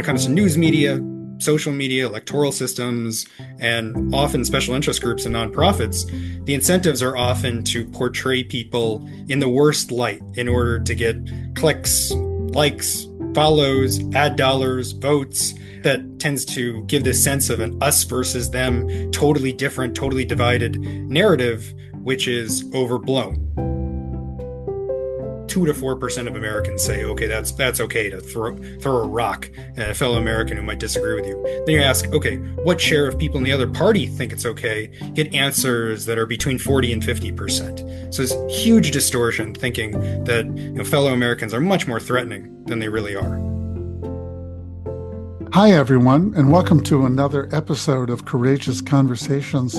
when it comes to news media, social media, electoral systems, and often special interest groups and nonprofits, the incentives are often to portray people in the worst light in order to get clicks, likes, follows, ad dollars, votes. That tends to give this sense of an us versus them, totally different, totally divided narrative, which is overblown. 2 to 4% of Americans say, okay, that's okay to throw a rock at a fellow American who might disagree with you. Then you ask, okay, what share of people in the other party think it's okay? Get answers that are between 40 and 50%. So it's huge distortion thinking that fellow Americans are much more threatening than they really are. Hi, everyone, and welcome to another episode of Courageous Conversations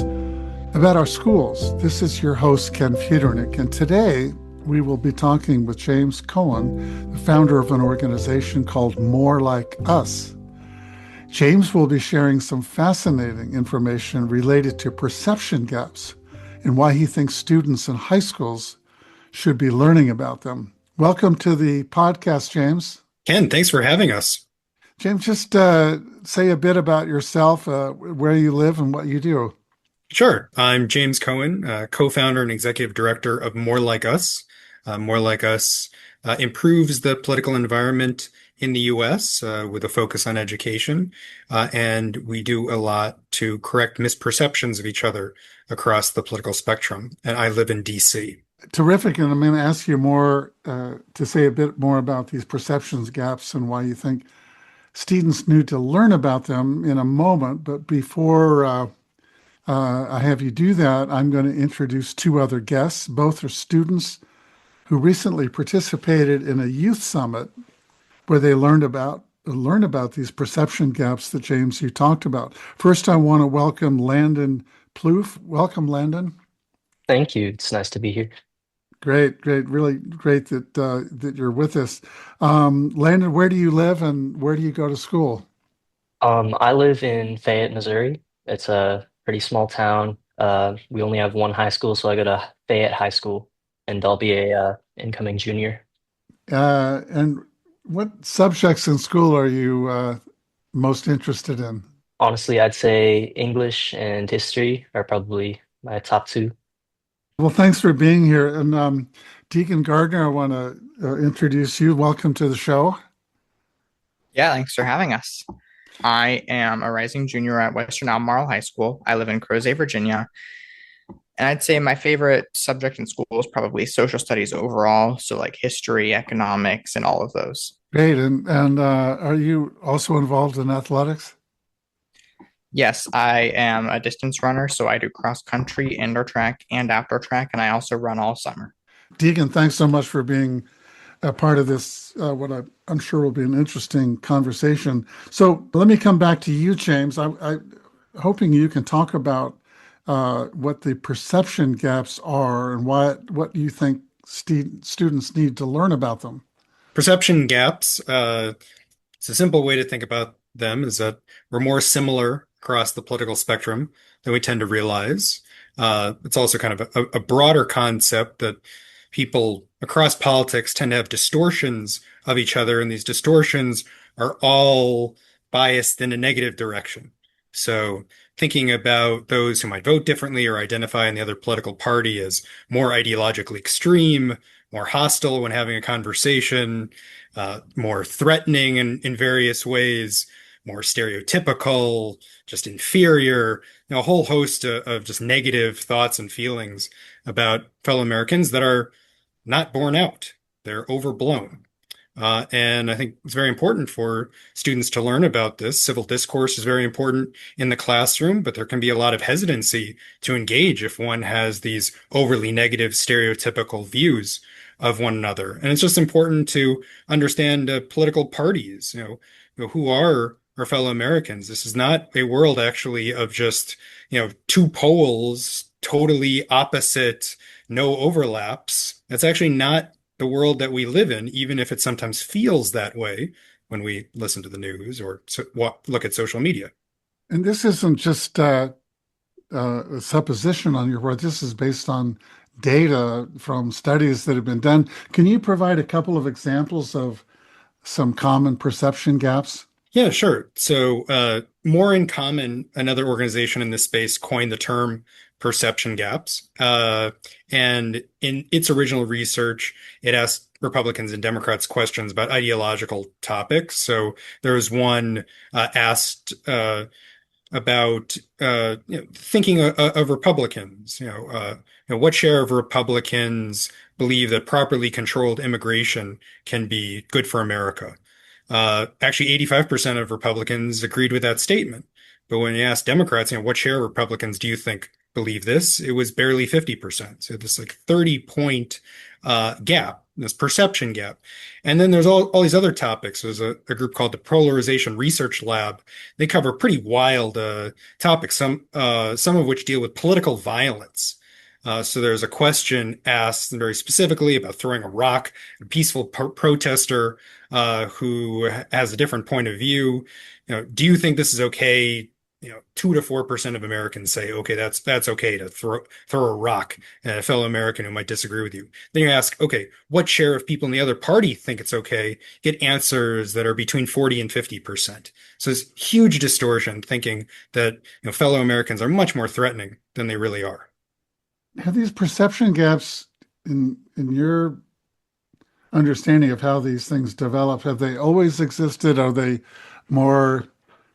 about our schools. This is your host, Ken Futernick, and today we will be talking with James Cohen, the founder of an organization called More Like Us. James will be sharing some fascinating information related to perception gaps and why he thinks students in high schools should be learning about them. Welcome to the podcast, James. Ken, thanks for having us. James, just say a bit about yourself, where you live and what you do. Sure. I'm James Cohen, co-founder and executive director of More Like Us. More Like Us improves the political environment in the U.S. With a focus on education. And we do a lot to correct misperceptions of each other across the political spectrum. And I live in D.C. Terrific. And I'm going to ask you more to say a bit more about these perceptions gaps and why you think students need to learn about them in a moment. But before I have you do that, I'm going to introduce two other guests. Both are students who recently participated in a youth summit where they learn about these perception gaps that, James, you talked about. First, I want to welcome Landon Plouffe. Welcome, Landon. Thank you. It's nice to be here. Great. Really great that you're with us. Landon, where do you live and where do you go to school? I live in Fayette, Missouri. It's a pretty small town. We only have one high school, so I go to Fayette High School, and I'll be a incoming junior. And what subjects in school are you most interested in? Honestly, I'd say English and history are probably my top two. Well, thanks for being here. And Deacon Gardner, I want to introduce you. Welcome to the show. Yeah, thanks for having us. I am a rising junior at Western Albemarle High School. I live in Crozet, Virginia. And I'd say my favorite subject in school is probably social studies overall. So like history, economics, and all of those. Great. And are you also involved in athletics? Yes, I am a distance runner. So I do cross country, indoor track, and outdoor track. And I also run all summer. Deacon, thanks so much for being a part of this, what I'm sure will be an interesting conversation. So let me come back to you, James. I'm hoping you can talk about what the perception gaps are and what you think students need to learn about them. Perception gaps, it's a simple way to think about them is that we're more similar across the political spectrum than we tend to realize. It's also kind of a broader concept that people across politics tend to have distortions of each other, and these distortions are all biased in a negative direction. So thinking about those who might vote differently or identify in the other political party as more ideologically extreme, more hostile when having a conversation, more threatening in various ways, more stereotypical, just inferior, a whole host of just negative thoughts and feelings about fellow Americans that are not borne out. They're overblown. And I think it's very important for students to learn about this. Civil discourse is very important in the classroom, but there can be a lot of hesitancy to engage if one has these overly negative, stereotypical views of one another. And it's just important to understand political parties, who are our fellow Americans. This is not a world actually of just, two poles, totally opposite, no overlaps. That's actually not the world that we live in, even if it sometimes feels that way when we listen to the news or look at social media. And this isn't just a supposition on your part. This is based on data from studies that have been done. Can you provide a couple of examples of some common perception gaps? Yeah, sure. So, More in Common, another organization in this space, coined the term perception gaps. And in its original research, it asked Republicans and Democrats questions about ideological topics. So there was one asked about thinking of Republicans. What share of Republicans believe that properly controlled immigration can be good for America? Actually, 85% of Republicans agreed with that statement. But when you ask Democrats, what share of Republicans do you think believe this? It was barely 50%. So this like 30-point gap, this perception gap. And then there's all these other topics. There's a group called the Polarization Research Lab. They cover pretty wild topics, some of which deal with political violence. So there's a question asked very specifically about throwing a rock at a peaceful protester who has a different point of view. Do you think this is okay? 2 to 4% of Americans say, okay, that's okay to throw a rock at a fellow American who might disagree with you. Then you ask, okay, what share of people in the other party think it's okay? Get answers that are between 40 and 50%. So it's huge distortion thinking that fellow Americans are much more threatening than they really are. Have these perception gaps in your understanding of how these things develop, have they always existed? Are they more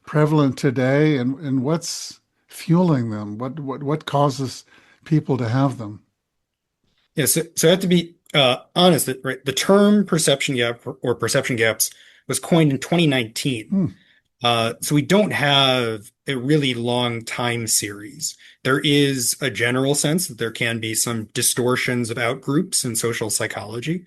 prevalent today? And what's fueling them? What causes people to have them? Yeah, so I have to be honest that right, the term perception gap or perception gaps was coined in 2019. Hmm. So we don't have a really long time series. There is a general sense that there can be some distortions of outgroups in social psychology,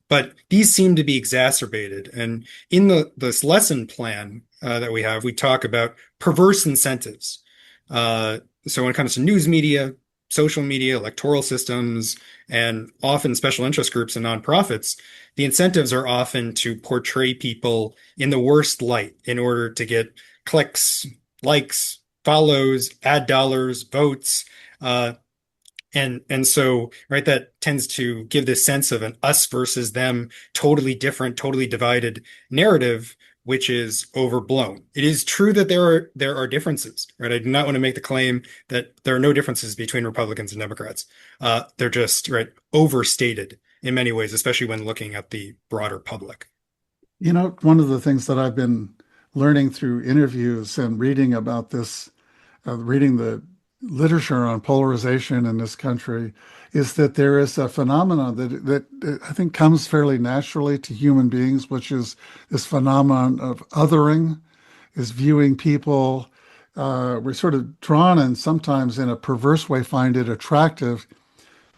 but these seem to be exacerbated. And in this lesson plan that we have, we talk about perverse incentives. So when it comes to news media, social media, electoral systems, and often special interest groups and nonprofits, the incentives are often to portray people in the worst light in order to get clicks, likes, follows, ad dollars, votes. And so, right, that tends to give this sense of an us versus them, totally different, totally divided narrative, which is overblown. It is true that there are differences, right? I do not want to make the claim that there are no differences between Republicans and Democrats. They're just right overstated in many ways, especially when looking at the broader public. One of the things that I've been learning through interviews and reading about this, reading the literature on polarization in this country, is that there is a phenomenon that I think comes fairly naturally to human beings, which is this phenomenon of othering, is viewing people. We're sort of drawn and sometimes in a perverse way find it attractive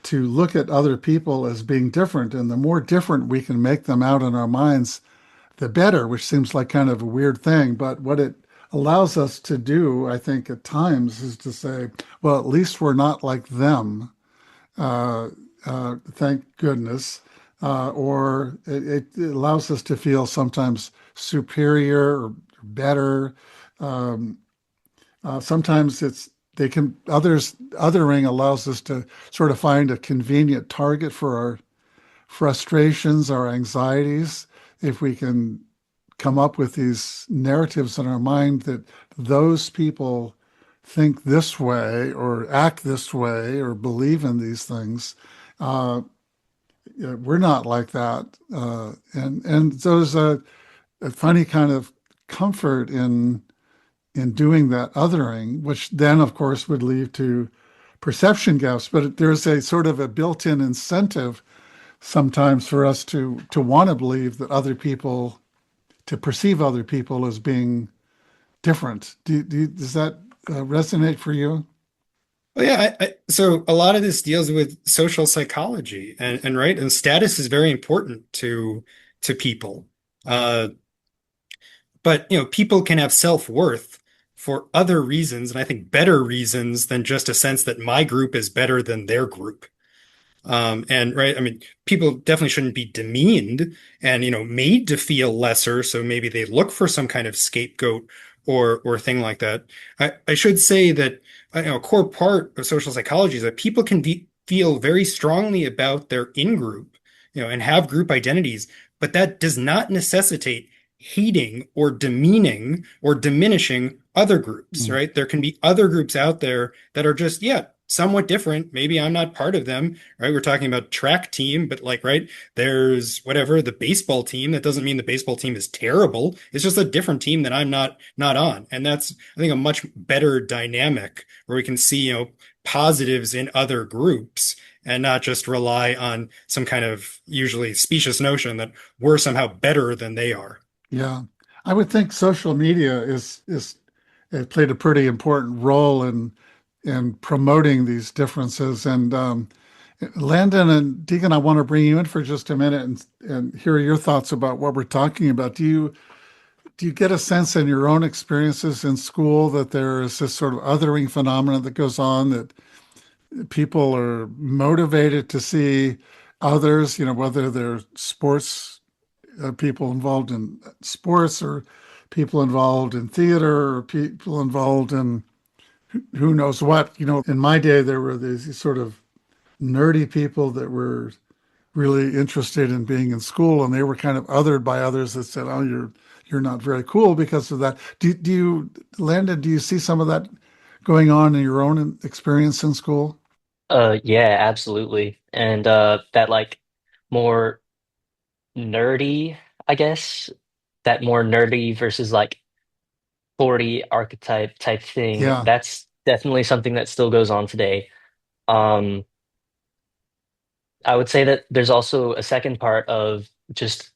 to look at other people as being different. And the more different we can make them out in our minds, the better, which seems like kind of a weird thing. But what it allows us to do, I think, at times is to say, well, at least we're not like them. Thank goodness. Or it allows us to feel sometimes superior or better. Um, Sometimes othering allows us to sort of find a convenient target for our frustrations, our anxieties, if we can come up with these narratives in our mind that those people think this way or act this way or believe in these things. We're not like that. And there's a funny kind of comfort in doing that othering, which then, of course, would lead to perception gaps. But there's a sort of a built-in incentive sometimes for us to want to believe that to perceive other people as being different. Does that resonate for you? Well, yeah, so a lot of this deals with social psychology and right, and status is very important to people. Uh, but people can have self-worth for other reasons, and I think better reasons than just a sense that my group is better than their group. And right, I mean, people definitely shouldn't be demeaned and made to feel lesser, so maybe they look for some kind of scapegoat or thing like that. I should say that a core part of social psychology is that people can feel very strongly about their in-group, and have group identities, but that does not necessitate hating or demeaning or diminishing other groups, Mm. right? There can be other groups out there that are just, yeah, somewhat different. Maybe I'm not part of them, right? We're talking about track team, but like, right, there's whatever the baseball team. That doesn't mean the baseball team is terrible. It's just a different team that I'm not on. And that's, I think, a much better dynamic where we can see, positives in other groups and not just rely on some kind of usually specious notion that we're somehow better than they are. Yeah. I would think social media is it played a pretty important role in promoting these differences. And Landon and Deegan, I want to bring you in for just a minute and hear your thoughts about what we're talking about. Do you get a sense in your own experiences in school that there is this sort of othering phenomenon that goes on, that people are motivated to see others, whether they're sports people involved in sports or people involved in theater or people involved in who knows what? In my day, there were these sort of nerdy people that were really interested in being in school, and they were kind of othered by others that said, "Oh, you're not very cool because of that." Do you, Landon? Do you see some of that going on in your own experience in school? Yeah, absolutely. And that like more nerdy, I guess, that more nerdy versus like 40 archetype type thing, Yeah, that's definitely something that still goes on today. Um, I would say that there's also a second part of just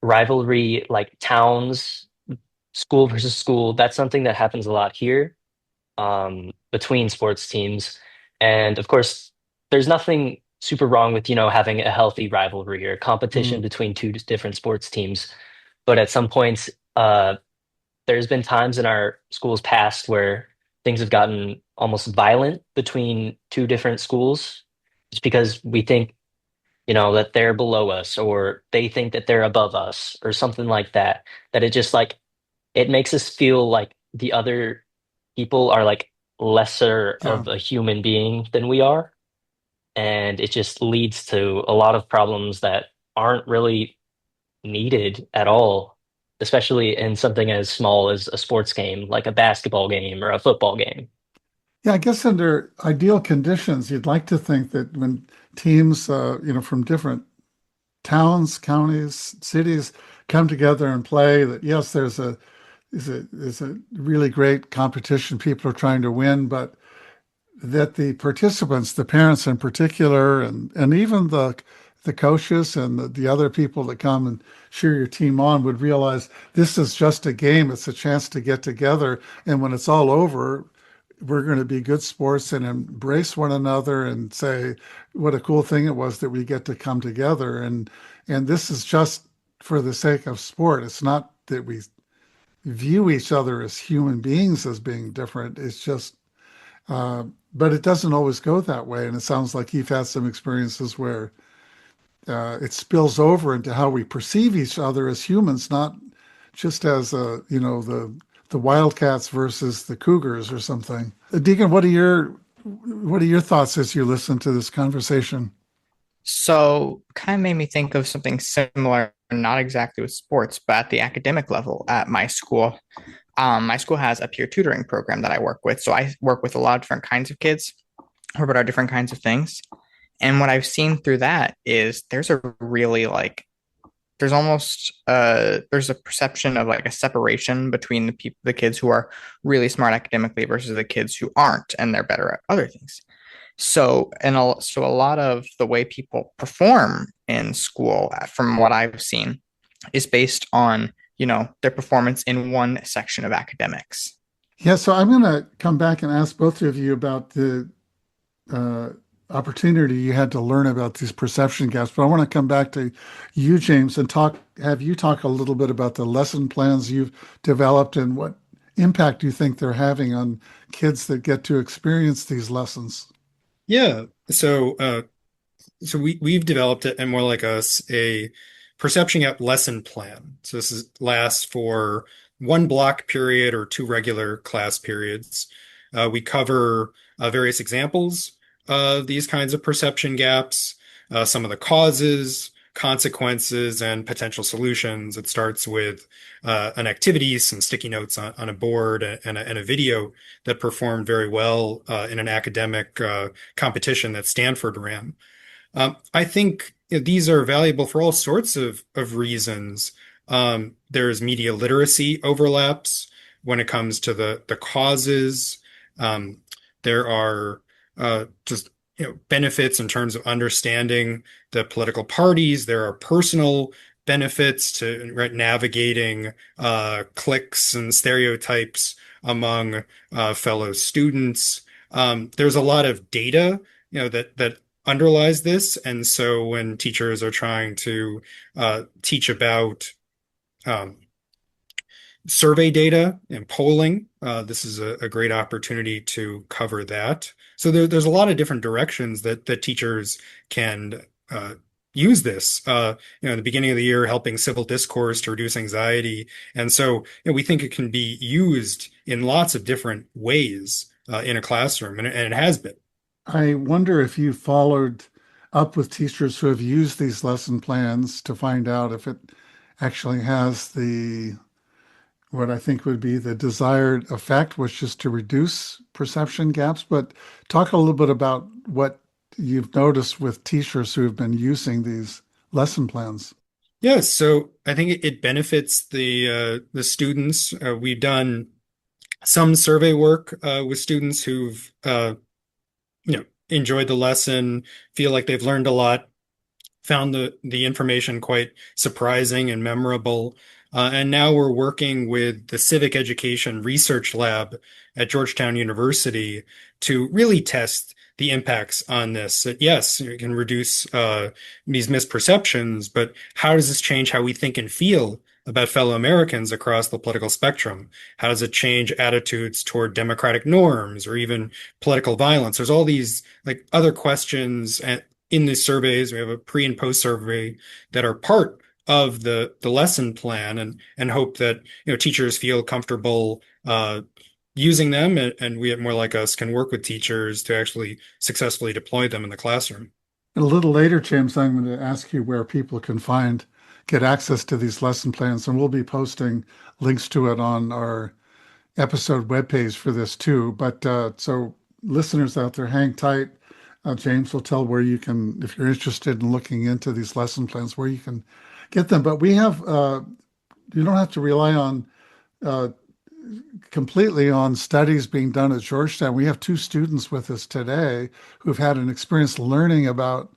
rivalry, like towns, school versus school. That's something that happens a lot here, between sports teams. And of course, there's nothing super wrong with, having a healthy rivalry or competition mm, between two different sports teams. But at some points, there's been times in our school's past where things have gotten almost violent between two different schools, just because we think, that they're below us or they think that they're above us or something like that. That it just like it makes us feel like the other people are like lesser yeah. of a human being than we are. And it just leads to a lot of problems that aren't really needed at all, especially in something as small as a sports game, like a basketball game or a football game. Yeah, I guess under ideal conditions, you'd like to think that when teams, from different towns, counties, cities come together and play, that yes, there's a really great competition. People are trying to win, but that the participants, the parents in particular, and even the coaches and the other people that come and cheer your team on would realize this is just a game. It's a chance to get together, and when it's all over, we're going to be good sports and embrace one another and say what a cool thing it was that we get to come together. And this is just for the sake of sport. It's not that we view each other as human beings as being different. It's just uh, but it doesn't always go that way. And it sounds like you've had some experiences where it spills over into how we perceive each other as humans, not just as the Wildcats versus the Cougars or something. Deacon, what are your thoughts as you listen to this conversation? So, kind of made me think of something similar, not exactly with sports, but at the academic level at my school. My school has a peer tutoring program that I work with. So, I work with a lot of different kinds of kids who about different kinds of things. And what I've seen through that is there's a really like there's almost there's a perception of like a separation between the kids who are really smart academically versus the kids who aren't and they're better at other things. So a lot of the way people perform in school, from what I've seen, is based on, their performance in one section of academics. Yeah, so I'm going to come back and ask both of you about the uh, opportunity you had to learn about these perception gaps. But I want to come back to you, James, and have you talk a little bit about the lesson plans you've developed and what impact you think they're having on kids that get to experience these lessons. Yeah. So we've developed it and more like us a perception gap lesson plan. So lasts for one block period or two regular class periods. We cover various examples of these kinds of perception gaps, some of the causes, consequences and potential solutions. It starts with an activity, some sticky notes on a board, and a video that performed very well in an academic competition that Stanford ran. I think these are valuable for all sorts of reasons. There's media literacy overlaps when it comes to the causes. Um, there are just benefits in terms of understanding the political parties. There are personal benefits to right, navigating cliques and stereotypes among fellow students. There's a lot of data, that underlies this. And so when teachers are trying to teach about um, survey data and polling, this is a great opportunity to cover that. So there's a lot of different directions that teachers can use this. In the beginning of the year, helping civil discourse to reduce anxiety. And so we think it can be used in lots of different ways in a classroom, and it has been. I wonder if you followed up with teachers who have used these lesson plans to find out if it actually has the what I think would be the desired effect, which is to reduce perception gaps. But talk a little bit about what you've noticed with teachers who have been using these lesson plans. Yeah, so I think it benefits the students. We've done some survey work with students who've enjoyed the lesson, feel like they've learned a lot, found the information quite surprising and memorable. And now we're working with the Civic Education Research Lab at Georgetown University to really test the impacts on this. That yes, it can reduce these misperceptions, but how does this change how we think and feel about fellow Americans across the political spectrum? How does it change attitudes toward democratic norms or even political violence? There's all these like other questions in these surveys. We have a pre and post survey that are part of the lesson plan, and hope that teachers feel comfortable using them, and we more like us can work with teachers to actually successfully deploy them in the classroom. A little later, James, I'm going to ask you where people can get access to these lesson plans, and we'll be posting links to it on our episode webpage for this too. But so listeners out there, hang tight. James will tell where you can, if you're interested in looking into these lesson plans, where you can get them. But we have, you don't have to rely on uh, completely on studies being done at Georgetown. We have two students with us today who've had an experience learning about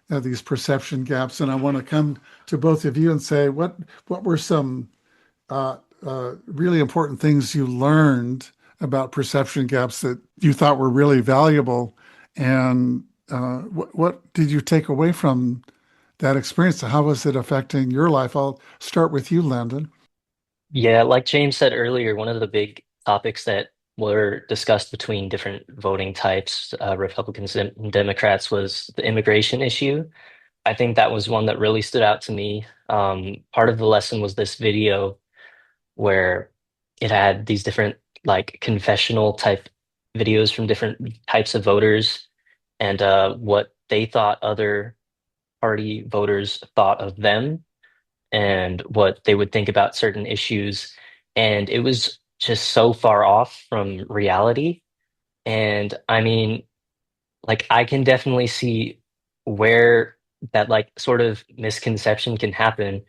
these perception gaps. And I want to come to both of you and say, what were some really important things you learned about perception gaps that you thought were really valuable? And what did you take away from that experience? How was it affecting your life? I'll start with you, Landon. Yeah, like James said earlier, one of the big topics that were discussed between different voting types, Republicans and Democrats, was the immigration issue. I think that was one that really stood out to me. Part of the lesson was this video where it had these different like confessional type videos from different types of voters and what they thought other party voters thought of them and what they would think about certain issues. And it was just so far off from reality. And I mean, like, I can definitely see where that, like, sort of misconception can happen.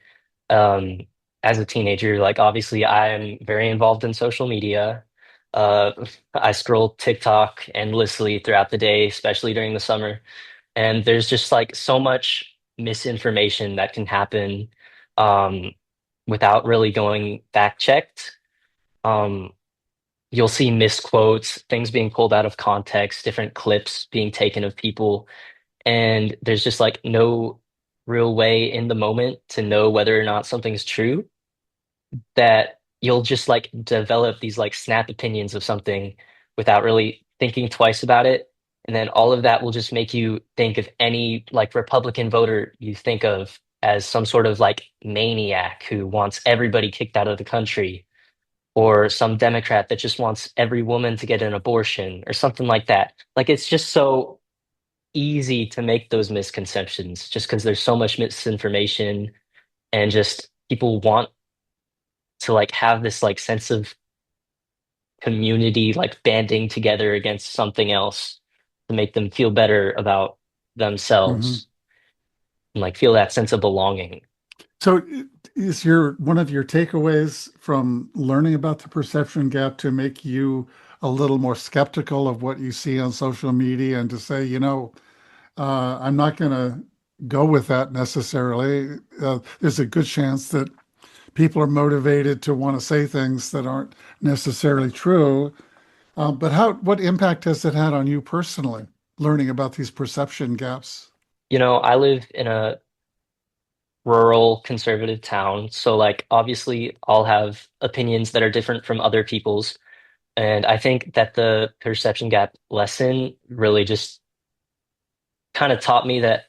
Um, as a teenager, like, obviously, I'm very involved in social media. Uh, I scroll TikTok endlessly throughout the day, especially during the summer. And there's just like so much misinformation that can happen um, without really going fact checked. Um, you'll see misquotes, things being pulled out of context, different clips being taken of people, and there's just like no real way in the moment to know whether or not something's true, that you'll just like develop these like snap opinions of something without really thinking twice about it. And then all of that will just make you think of any like Republican voter you think of as some sort of like maniac who wants everybody kicked out of the country, or some Democrat that just wants every woman to get an abortion or something like that. Like it's just so easy to make those misconceptions just because there's so much misinformation and just people want to like have this like sense of community like banding together against something else to make them feel better about Mhm. themselves and like feel that sense of belonging. So is your one of your takeaways from learning about the perception gap to make you a little more skeptical of what you see on social media and to say, I'm not going to go with that necessarily. There's a good chance that people are motivated to want to say things that aren't necessarily true. But what impact has it had on you personally, learning about these perception gaps? I live in a rural conservative town, so like obviously I'll have opinions that are different from other people's. And I think that the perception gap lesson really just kind of taught me that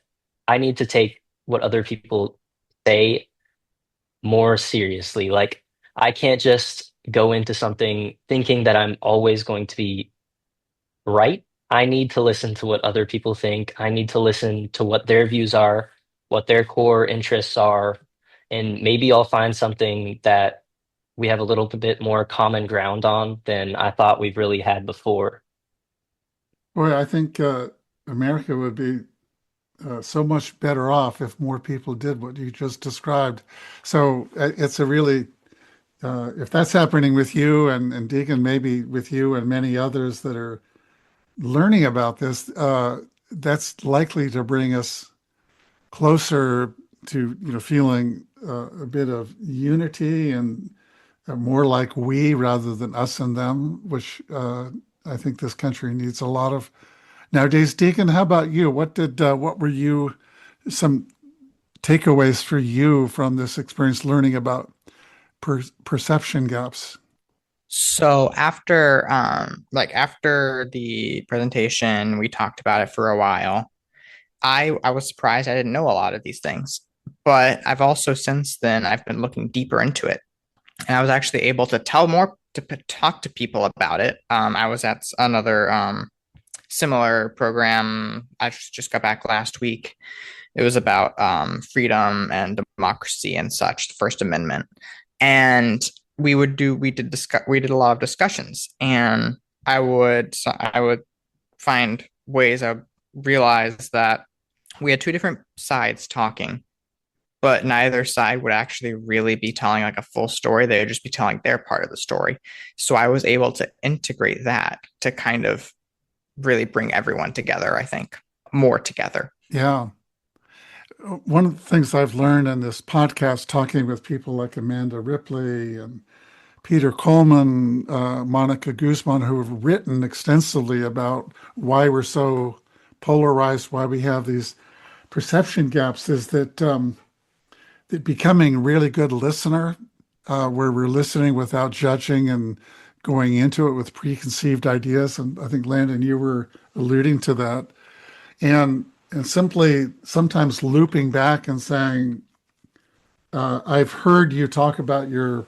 I need to take what other people say more seriously. Like, I can't just go into something thinking that I'm always going to be right. I need to listen to what other people think. I need to listen to what their views are, what their core interests are, and maybe I'll find something that we have a little bit more common ground on than I thought we've really had before. Boy, I think America would be so much better off if more people did what you just described. So it's a really, if that's happening with you and Deacon, maybe with you and many others that are learning about this, that's likely to bring us closer to, feeling a bit of unity and more like we rather than us and them, which I think this country needs a lot of nowadays. Deacon, how about you? What were some takeaways for you from this experience learning about perception gaps? So after the presentation, we talked about it for a while. I was surprised I didn't know a lot of these things, but I've also since then I've been looking deeper into it, and I was actually able to talk to people about it. I was at another similar program. I just got back last week. It was about freedom and democracy and such, the First Amendment, and we did a lot of discussions, and I would find ways I realized that we had two different sides talking, but neither side would actually really be telling like a full story. They would just be telling their part of the story. So I was able to integrate that to kind of really bring everyone together, I think, more together. Yeah. One of the things I've learned in this podcast, talking with people like Amanda Ripley and Peter Coleman, Monica Guzman, who have written extensively about why we're so polarized, why we have these perception gaps, is that becoming a really good listener, where we're listening without judging and going into it with preconceived ideas. And I think, Landon, you were alluding to that. And simply sometimes looping back and saying, I've heard you talk about your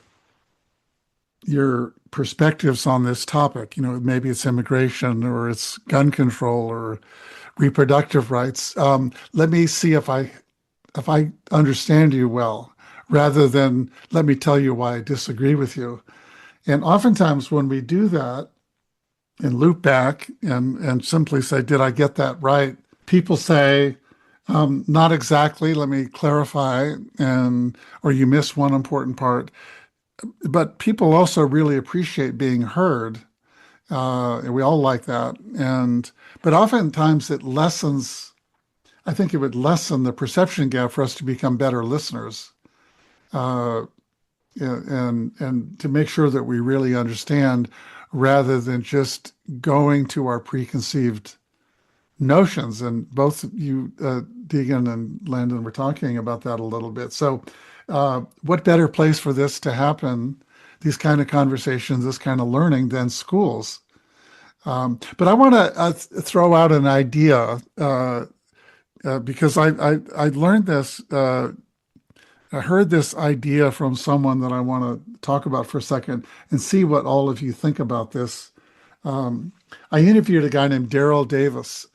perspectives on this topic. Maybe it's immigration or it's gun control or reproductive rights. Let me see if I understand you well, rather than let me tell you why I disagree with you. And oftentimes when we do that and loop back and simply say, did I get that right? People say, not exactly, let me clarify, or you miss one important part. But people also really appreciate being heard. And we all like that. But oftentimes I think it would lessen the perception gap for us to become better listeners. Uh, and to make sure that we really understand rather than just going to our preconceived notions. And both you, Deegan and Landon, were talking about that a little bit. So, what better place for this to happen, these kind of conversations, this kind of learning, than schools? But I want to throw out an idea, because I learned this. I heard this idea from someone that I want to talk about for a second and see what all of you think about this. I interviewed a guy named Daryl Davis,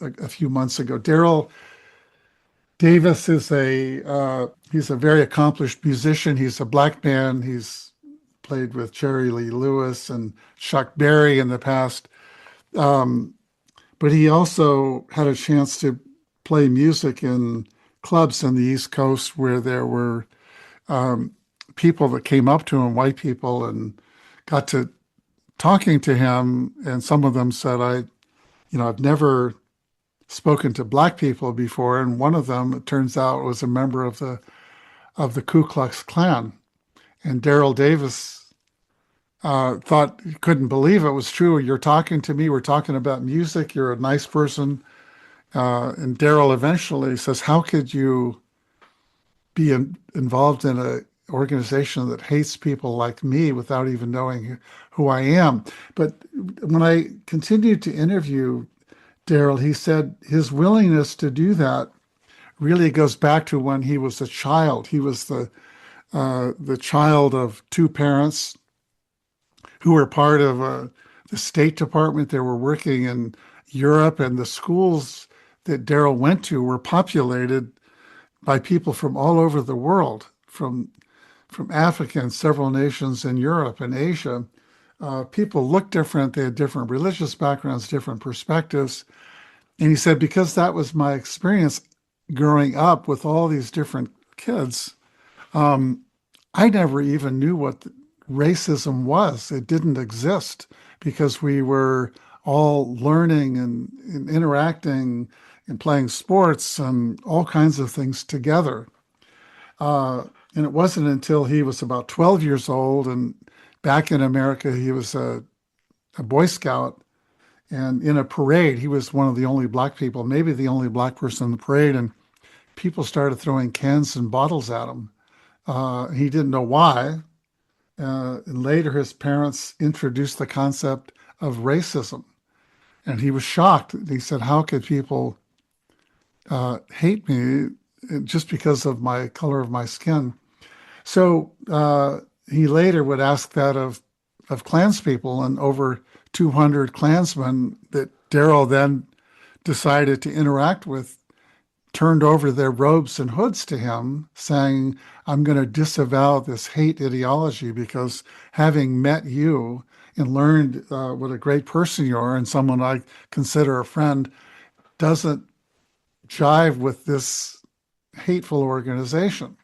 a few months ago. Daryl Davis is he's a very accomplished musician. He's a black man. He's played with Jerry Lee Lewis and Chuck Berry in the past. Um, but he also had a chance to play music in clubs on the East Coast where there were um, people that came up to him, white people, and got to talking to him. And some of them said, I've never spoken to black people before. And one of them, it turns out, was a member of the Ku Klux Klan. And Daryl Davis thought he couldn't believe it was true. You're talking to me. We're talking about music. You're a nice person. And Daryl eventually says, "How could you be involved in an organization that hates people like me without even knowing who I am?" But when I continued to interview Daryl, he said his willingness to do that really goes back to when he was a child. He was the child of two parents who were part of the State Department. They were working in Europe, and the schools that Daryl went to were populated by people from all over the world, from Africa and several nations in Europe and Asia. People looked different. They had different religious backgrounds, different perspectives. And he said, because that was my experience growing up with all these different kids, um, I never even knew what racism was. It didn't exist because we were all learning and interacting and playing sports and all kinds of things together. And it wasn't until he was about 12 years old and back in America, he was a Boy Scout. And in a parade, he was one of the only black people, maybe the only black person in the parade. And people started throwing cans and bottles at him. He didn't know why. And later, his parents introduced the concept of racism. And he was shocked. He said, "How could people hate me just because of my color of my skin?" So he later would ask that of Klanspeople, and over 200 Klansmen that Daryl then decided to interact with turned over their robes and hoods to him, saying, "I'm going to disavow this hate ideology because having met you and learned what a great person you are and someone I consider a friend doesn't jive with this hateful organization."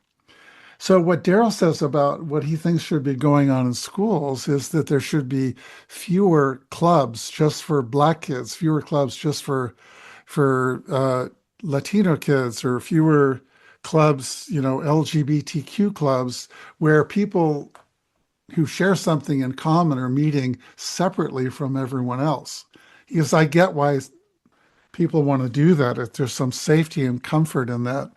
So what Daryl says about what he thinks should be going on in schools is that there should be fewer clubs just for black kids, fewer clubs just for Latino kids, or fewer clubs, LGBTQ clubs, where people who share something in common are meeting separately from everyone else. Because I get why people want to do that, if there's some safety and comfort in that.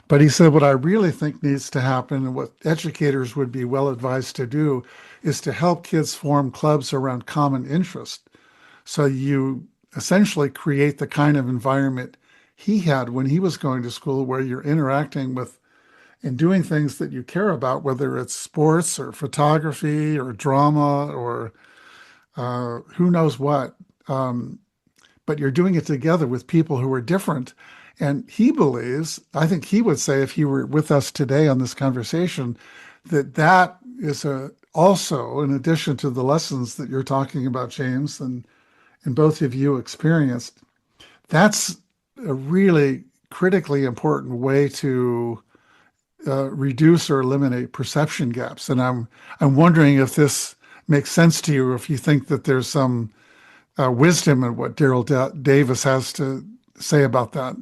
But he said, what I really think needs to happen and what educators would be well advised to do is to help kids form clubs around common interest. So you essentially create the kind of environment he had when he was going to school, where you're interacting with and doing things that you care about, whether it's sports or photography or drama or who knows what. But you're doing it together with people who are different. And he believes, I think he would say if he were with us today on this conversation, that is also, in addition to the lessons that you're talking about, James, and both of you experienced, that's a really critically important way to reduce or eliminate perception gaps. And I'm wondering if this makes sense to you, if you think that there's some wisdom in what Daryl Davis has to say about that.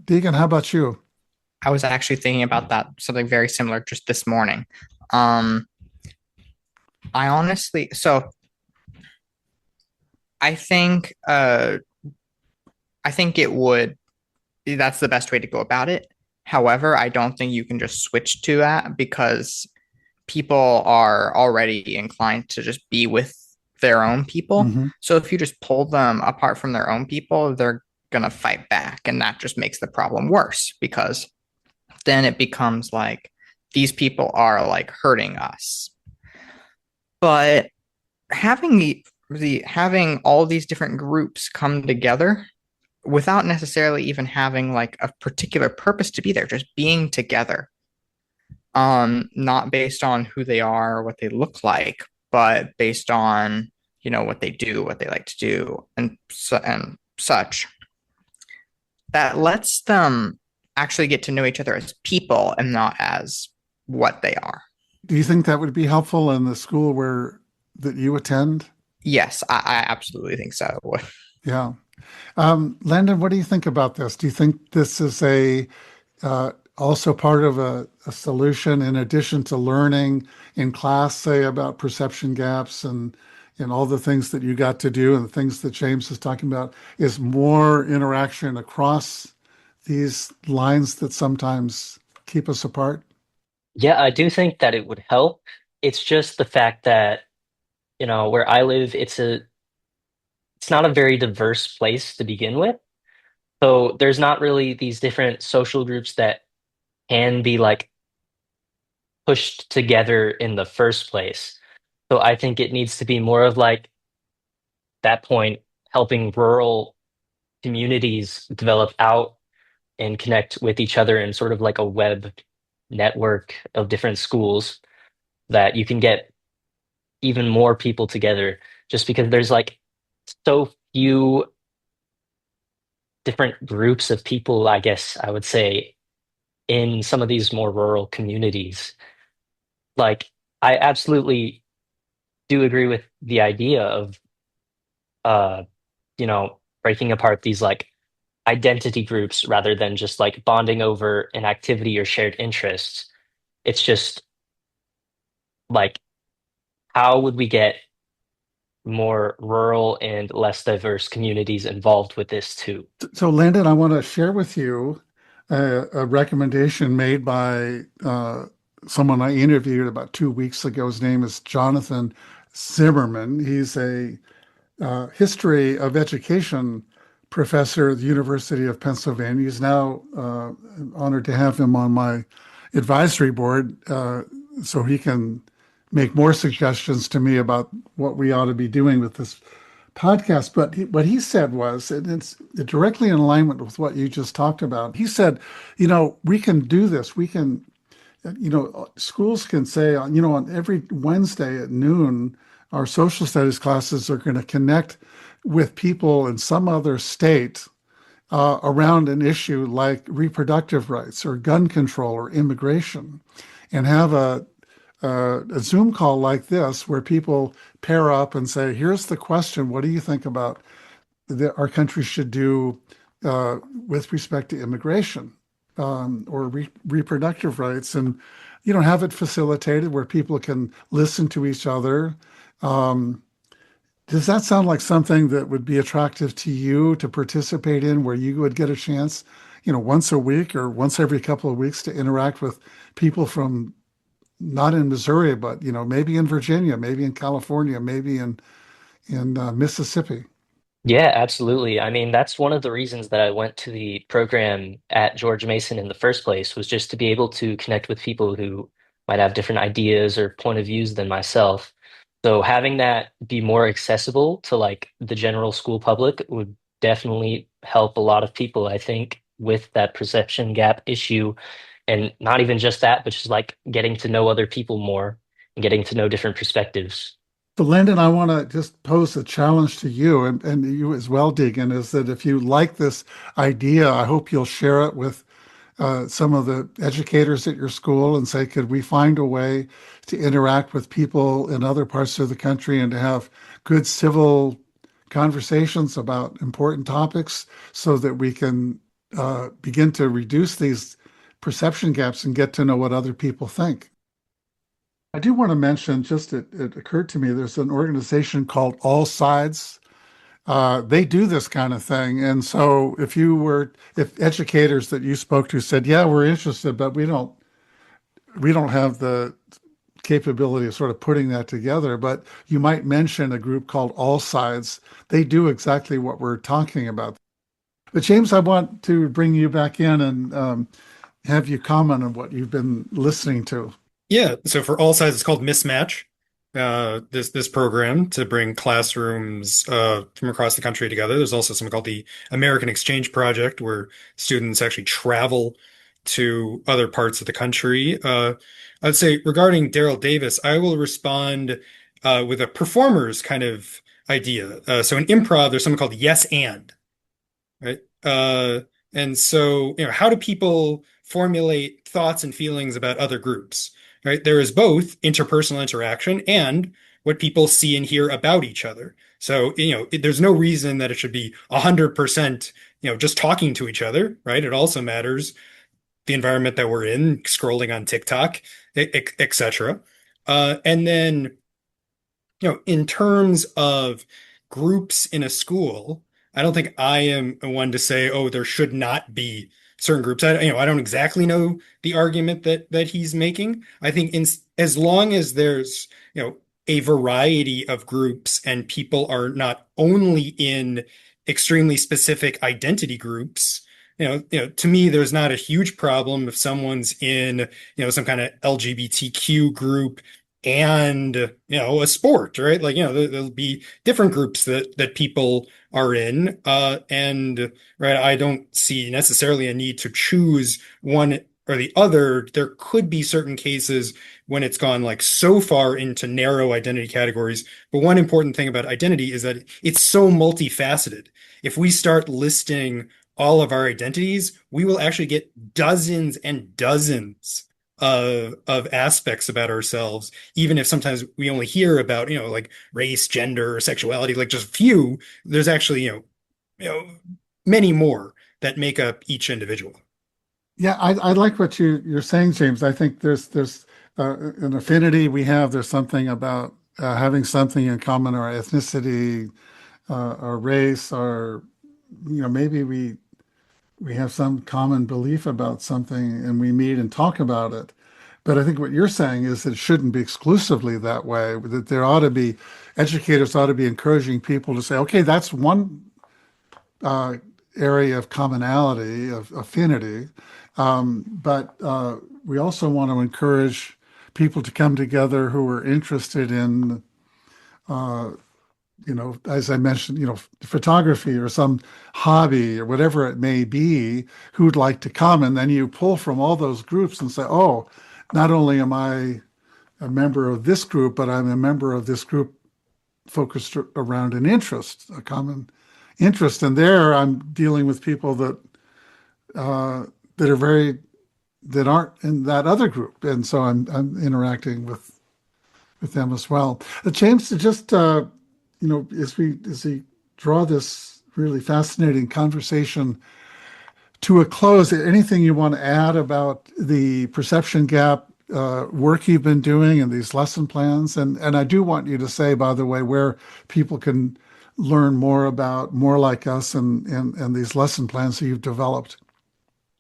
Deegan, how about you? I was actually thinking about that, something very similar just this morning. Um, I honestly, so I think, I think that's the best way to go about it. However, I don't think you can just switch to that because people are already inclined to just be with their own people. Mm-hmm. So if you just pull them apart from their own people, they're going to fight back. And that just makes the problem worse because then it becomes like these people are like hurting us. But having having all these different groups come together without necessarily even having like a particular purpose to be there, just being together. Not based on who they are or what they look like, but based on, what they do, what they like to do, and such. That lets them actually get to know each other as people and not as what they are. Do you think that would be helpful in the school where that you attend? Yes, I absolutely think so. Yeah. Landon, what do you think about this? Do you think this is also part of a solution in addition to learning in class, say about perception gaps and all the things that you got to do and the things that James is talking about is more interaction across these lines that sometimes keep us apart? Yeah, I do think that it would help. It's just the fact that, where I live, it's not a very diverse place to begin with. So there's not really these different social groups that can be like pushed together in the first place. So I think it needs to be more of like that point, helping rural communities develop out and connect with each other in sort of like a web network of different schools that you can get even more people together just because there's like so few different groups of people, I guess I would say, in some of these more rural communities. Like, I absolutely do agree with the idea of, uh, breaking apart these like identity groups rather than just like bonding over an activity or shared interests. It's just like, how would we get more rural and less diverse communities involved with this too? So, Landon, I want to share with you a recommendation made by someone I interviewed about 2 weeks ago. His name is Jonathan Zimmerman. He's a history of education professor at the University of Pennsylvania. He's now honored to have him on my advisory board so he can make more suggestions to me about what we ought to be doing with this podcast. But what he said was, and it's directly in alignment with what you just talked about. He said, we can do this. We can, schools can say, on every Wednesday at noon, our social studies classes are going to connect with people in some other state around an issue like reproductive rights or gun control or immigration, and have a Zoom call like this where people pair up and say, here's the question. What do you think about that our country should do with respect to immigration or reproductive rights? And, have it facilitated where people can listen to each other. Um, does that sound like something that would be attractive to you to participate in, where you would get a chance, once a week or once every couple of weeks to interact with people from not in Missouri, but maybe in Virginia, maybe in California, maybe in Mississippi. Yeah, absolutely. I mean, that's one of the reasons that I went to the program at George Mason in the first place, was just to be able to connect with people who might have different ideas or point of views than myself. So having that be more accessible to like the general school public would definitely help a lot of people, I think, with that perception gap issue. And not even just that, but just like getting to know other people more and getting to know different perspectives. So, Landon, I want to just pose a challenge to you and you as well, Deegan, is that if you like this idea, I hope you'll share it with some of the educators at your school and say, could we find a way to interact with people in other parts of the country and to have good civil conversations about important topics so that we can begin to reduce these perception gaps and get to know what other people think? I do want to mention, just it occurred to me, there's an organization called All Sides. They do this kind of thing. And so if educators that you spoke to said, yeah, we're interested, but we don't have the capability of sort of putting that together, but you might mention a group called All Sides. They do exactly what we're talking about. But James, I want to bring you back in and have you comment on what you've been listening to. Yeah, so for all sides, it's called mismatch. this program to bring classrooms from across the country together. There's also something called the American Exchange Project, where students actually travel to other parts of the country. I'd say regarding Daryl Davis, I will respond with a performer's kind of idea. So in improv, there's something called yes and, right? And so, how do people formulate thoughts and feelings about other groups, right? There is both interpersonal interaction and what people see and hear about each other. So, there's no reason that it should be 100%, just talking to each other, right? It also matters the environment that we're in, scrolling on TikTok, etc. And then in terms of groups in a school, I don't think I am one to say, oh, there should not be certain groups. I don't exactly know the argument that he's making. I think as long as there's, a variety of groups and people are not only in extremely specific identity groups, to me, there's not a huge problem if someone's in, some kind of LGBTQ group and a sport, right? Like there'll be different groups that people are in, and right, I don't see necessarily a need to choose one or the other. There could be certain cases when it's gone like so far into narrow identity categories, but one important thing about identity is that it's so multifaceted. If we start listing all of our identities, we will actually get dozens and dozens of aspects about ourselves, even if sometimes we only hear about, like race, gender, or sexuality, like just few, there's actually, many more that make up each individual. Yeah, I like what you're saying, James. I think there's an affinity we have. There's something about having something in common, our ethnicity, our race, our maybe we have some common belief about something and we meet and talk about it. But I think what you're saying is that it shouldn't be exclusively that way, that there ought to be, educators ought to be encouraging people to say, okay, that's one uh, area of commonality, of affinity. But we also want to encourage people to come together who are interested in as I mentioned, photography or some hobby or whatever it may be, who'd like to come. And then you pull from all those groups and say, oh, not only am I a member of this group, but I'm a member of this group focused around an interest, a common interest. And there I'm dealing with people uh, that are that aren't in that other group. And so I'm interacting with them as well. James, to just as we draw this really fascinating conversation to a close, anything you want to add about the perception gap work you've been doing and these lesson plans? And I do want you to say, by the way, where people can learn more about More Like Us and these lesson plans that you've developed.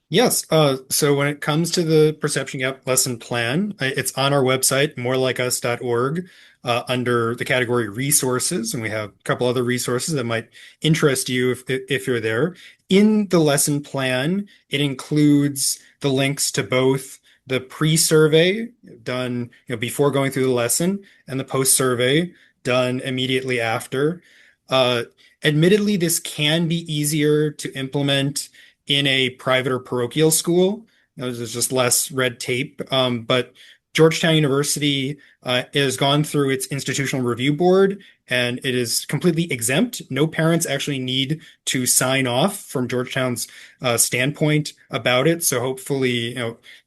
Yes. So when it comes to the perception gap lesson plan, it's on our website, morelikeus.org, under the category resources. And we have a couple other resources that might interest you if you're there. In the lesson plan, it includes the links to both the pre-survey done, before going through the lesson and the post-survey done immediately after. Uh, Admittedly, this can be easier to implement in a private or parochial school. There's just less red tape. But Georgetown University has gone through its institutional review board and it is completely exempt. No parents actually need to sign off from Georgetown's standpoint about it. So hopefully,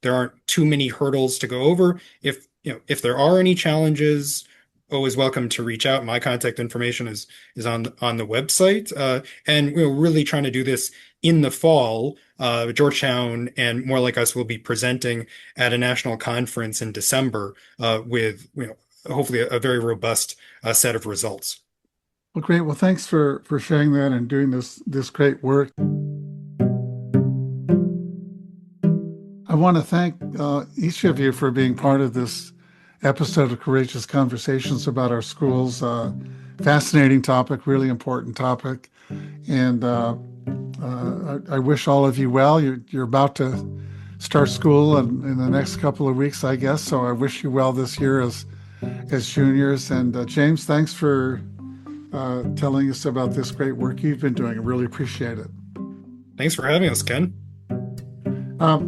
there aren't too many hurdles to go over. If there are any challenges, always welcome to reach out. My contact information is on the website. And we're really trying to do this in the fall. Georgetown and More Like Us will be presenting at a national conference in December with hopefully a very robust set of results. Well, great. Well, thanks for sharing that and doing this great work. I want to thank each of you for being part of this episode of Courageous Conversations about our schools. Fascinating topic, really important topic. And I wish all of you well. You're about to start school in the next couple of weeks, I guess. So I wish you well this year as as juniors. And James, thanks for telling us about this great work you've been doing. I really appreciate it. Thanks for having us, Ken.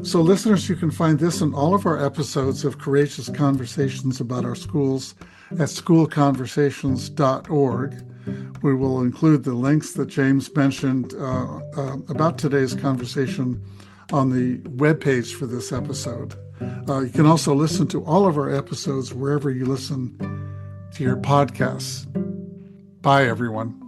So, listeners, you can find this and all of our episodes of Courageous Conversations about our schools at schoolconversations.org. We will include the links that James mentioned about today's conversation on the webpage for this episode. You can also listen to all of our episodes wherever you listen to your podcasts. Bye, everyone.